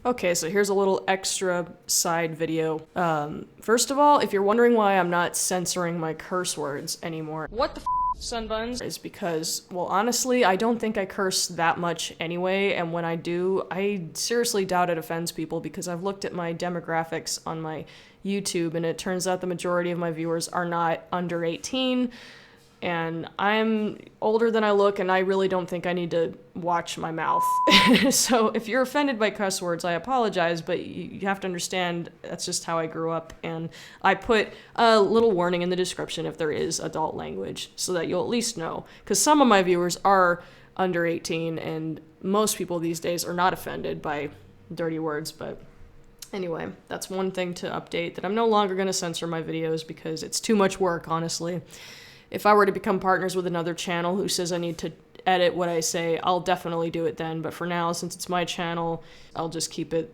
Okay, so here's a little extra side video. First of all, if you're wondering why I'm not censoring my curse words anymore, what the SunBunz is because, well, honestly, I don't think I curse that much anyway, and when I do, I seriously doubt it offends people because I've looked at my demographics on my YouTube, and it turns out the majority of my viewers are not under 18, and I'm older than I look, and I really don't think I need to watch my mouth. So if you're offended by cuss words, I apologize, but you have to understand that's just how I grew up, and I put a little warning in the description if there is adult language, so that you'll at least know. Because some of my viewers are under 18, and most people these days are not offended by dirty words, but anyway, that's one thing to update, that I'm no longer going to censor my videos because it's too much work, honestly. If I were to become partners with another channel who says I need to edit what I say, I'll definitely do it then. But for now, since it's my channel, I'll just keep it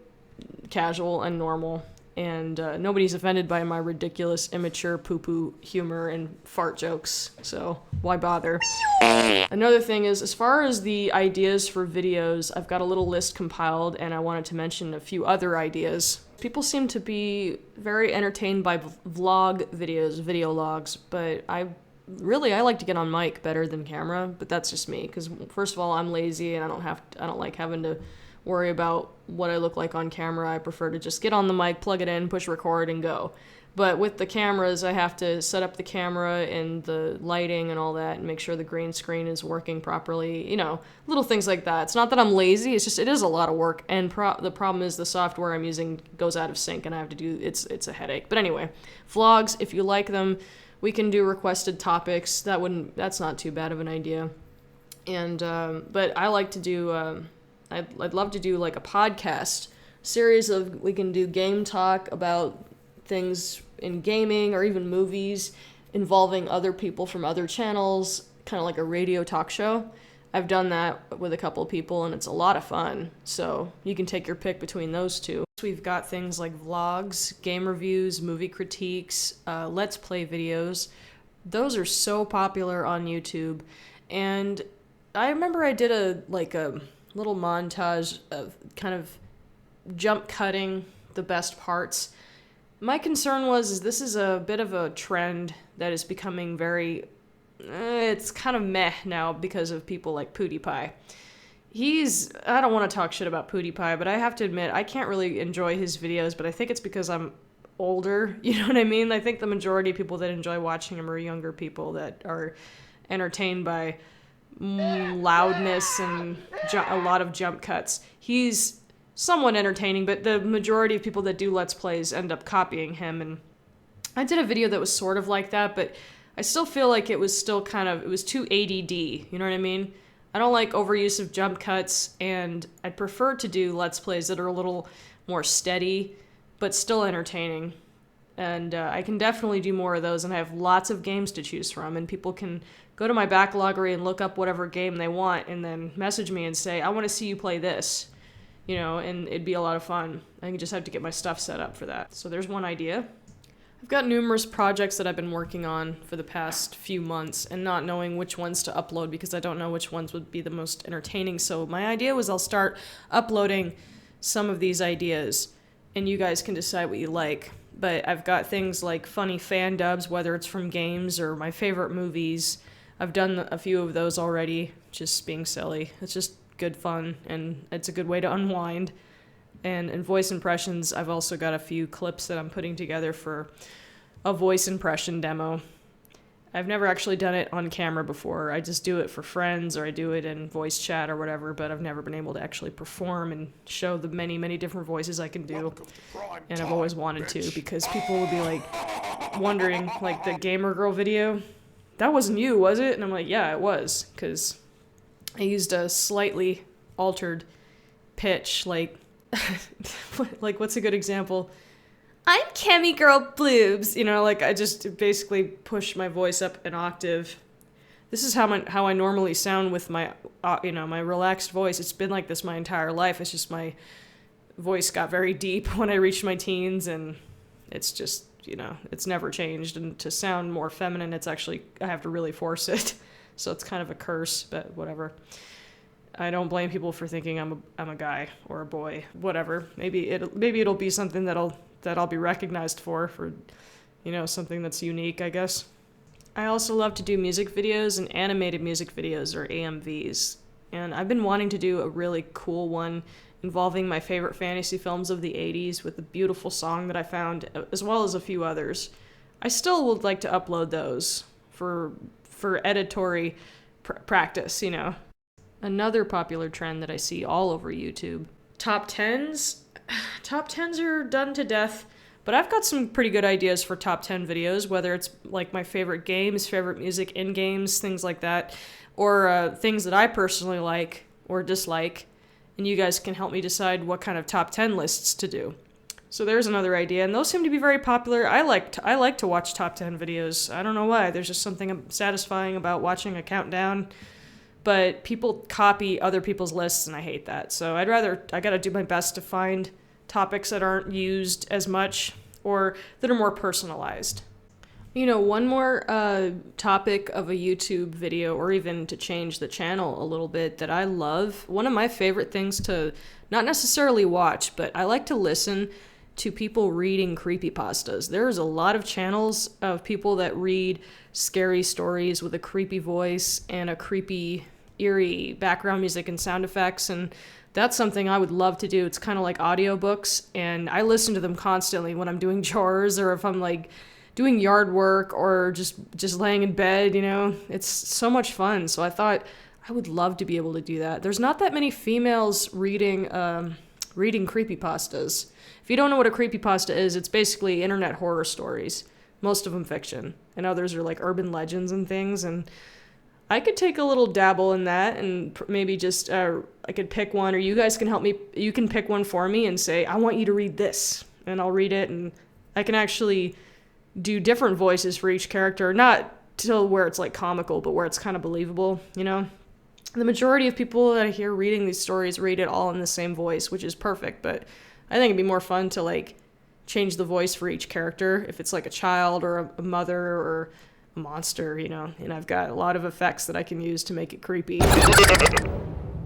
casual and normal. And nobody's offended by my ridiculous, immature poo-poo humor and fart jokes. So why bother? Another thing is, as far as the ideas for videos, I've got a little list compiled, and I wanted to mention a few other ideas. People seem to be very entertained by vlog videos, video logs, but I like to get on mic better than camera, but that's just me, because first of all, I'm lazy and I don't like having to worry about what I look like on camera. I prefer to just get on the mic, plug it in, push record, and go. But with the cameras, I have to set up the camera and the lighting and all that and make sure the green screen is working properly, you know, little things like that. It's not that I'm lazy, it's just, it is a lot of work, and the problem is the software I'm using goes out of sync and I have to do, it's a headache. But anyway, vlogs, if you like them, we can do requested topics. That's not too bad of an idea. And, but I like to do, I'd love to do like a podcast series of, we can do game talk about things in gaming or even movies involving other people from other channels, kind of like a radio talk show. I've done that with a couple of people and it's a lot of fun. So you can take your pick between those two. We've got things like vlogs, game reviews, movie critiques, let's play videos. Those are so popular on YouTube. And I remember I did a little montage of kind of jump cutting the best parts. My concern was this is a bit of a trend that is becoming very, it's kind of meh now because of people like PewDiePie. I don't want to talk shit about PewDiePie, but I have to admit, I can't really enjoy his videos, but I think it's because I'm older, you know what I mean? I think the majority of people that enjoy watching him are younger people that are entertained by loudness and a lot of jump cuts. He's somewhat entertaining, but the majority of people that do Let's Plays end up copying him, and I did a video that was sort of like that, but I still feel like it was still it was too ADD, you know what I mean? I don't like overuse of jump cuts, and I'd prefer to do Let's Plays that are a little more steady, but still entertaining. And I can definitely do more of those, and I have lots of games to choose from, and people can go to my Backloggery and look up whatever game they want, and then message me and say, I want to see you play this, you know, and it'd be a lot of fun. I just have to get my stuff set up for that. So there's one idea. I've got numerous projects that I've been working on for the past few months and not knowing which ones to upload because I don't know which ones would be the most entertaining. So my idea was I'll start uploading some of these ideas and you guys can decide what you like. But I've got things like funny fan dubs, whether it's from games or my favorite movies. I've done a few of those already, just being silly. It's just good fun and it's a good way to unwind. And in voice impressions, I've also got a few clips that I'm putting together for a voice impression demo. I've never actually done it on camera before. I just do it for friends or I do it in voice chat or whatever, but I've never been able to actually perform and show the many, many different voices I can do. And I've always wanted to because people would be like wondering, like the Gamer Girl video, that wasn't you, was it? And I'm like, yeah, it was, because I used a slightly altered pitch, like what's a good example? I'm Cammy Girl Bloobs, you know, like I just basically push my voice up an octave. This is how I normally sound with my, my relaxed voice. It's been like this my entire life. It's just my voice got very deep when I reached my teens, and it's just, it's never changed. And to sound more feminine, it's actually, I have to really force it. So it's kind of a curse, but whatever. I don't blame people for thinking I'm a guy or a boy, whatever. Maybe it'll be something that I'll be recognized for, you know, something that's unique, I guess. I also love to do music videos and animated music videos, or AMVs. And I've been wanting to do a really cool one involving my favorite fantasy films of the 80s with a beautiful song that I found, as well as a few others. I still would like to upload those for editory practice, you know. Another popular trend that I see all over YouTube. Top 10s? Top 10s are done to death, but I've got some pretty good ideas for top 10 videos, whether it's like my favorite games, favorite music in games, things like that, or things that I personally like or dislike, and you guys can help me decide what kind of top 10 lists to do. So there's another idea, and those seem to be very popular. I like to watch top 10 videos. I don't know why. There's just something satisfying about watching a countdown, but people copy other people's lists, and I hate that. So I gotta do my best to find topics that aren't used as much or that are more personalized. You know, one more topic of a YouTube video, or even to change the channel a little bit, that I love. One of my favorite things to not necessarily watch, but I like to listen to people reading creepypastas. There's a lot of channels of people that read scary stories with a creepy voice and a creepy, eerie background music and sound effects, and that's something I would love to do. It's kind of like audiobooks, and I listen to them constantly when I'm doing chores, or if I'm like doing yard work, or just laying in bed, you know. It's so much fun. So I thought I would love to be able to do that. There's not that many females reading creepypastas. If you don't know what a creepypasta is, it's basically internet horror stories. Most of them fiction, and others are like urban legends and things, and I could take a little dabble in that, and maybe just, I could pick one, or you guys can help me. You can pick one for me and say, I want you to read this, and I'll read it, and I can actually do different voices for each character, not till where it's like comical, but where it's kind of believable, you know? The majority of people that I hear reading these stories read it all in the same voice, which is perfect, but I think it'd be more fun to like change the voice for each character, if it's like a child or a mother or a monster, you know, and I've got a lot of effects that I can use to make it creepy.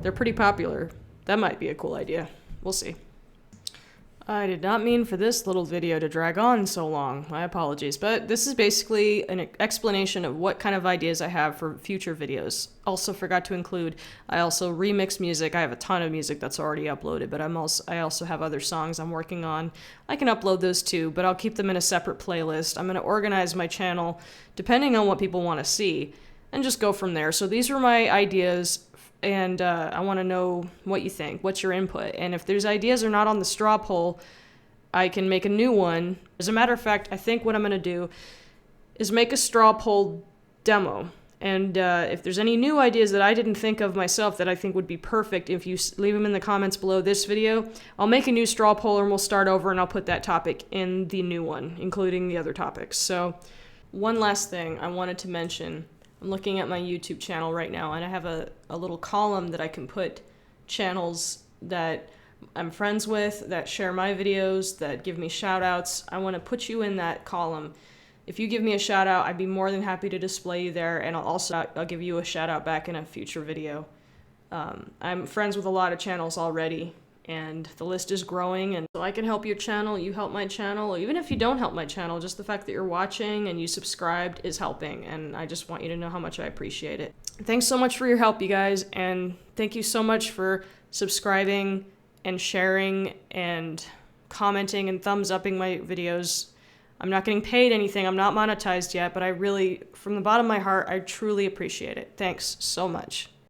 They're pretty popular. That might be a cool idea. We'll see. I did not mean for this little video to drag on so long. My apologies, but this is basically an explanation of what kind of ideas I have for future videos. Also forgot to include, I also remix music. I have a ton of music that's already uploaded, but I also have other songs I'm working on. I can upload those too, but I'll keep them in a separate playlist. I'm going to organize my channel depending on what people want to see and just go from there. So these are my ideas, and I want to know what you think. What's your input? And if there's ideas are not on the straw poll, I can make a new one. As a matter of fact, I think what I'm going to do is make a straw poll demo. And if there's any new ideas that I didn't think of myself that I think would be perfect, if you leave them in the comments below this video, I'll make a new straw poll and we'll start over, and I'll put that topic in the new one, including the other topics. So one last thing I wanted to mention. I'm looking at my YouTube channel right now, and I have a little column that I can put channels that I'm friends with, that share my videos, that give me shout outs. I want to put you in that column. If you give me a shout out, I'd be more than happy to display you there, and I'll give you a shout out back in a future video. I'm friends with a lot of channels already, and the list is growing, and so I can help your channel, you help my channel, or even if you don't help my channel, just the fact that you're watching and you subscribed is helping, and I just want you to know how much I appreciate it. Thanks so much for your help, you guys, and thank you so much for subscribing and sharing and commenting and thumbs upping my videos. I'm not getting paid anything, I'm not monetized yet, but I really, from the bottom of my heart, I truly appreciate it. Thanks so much.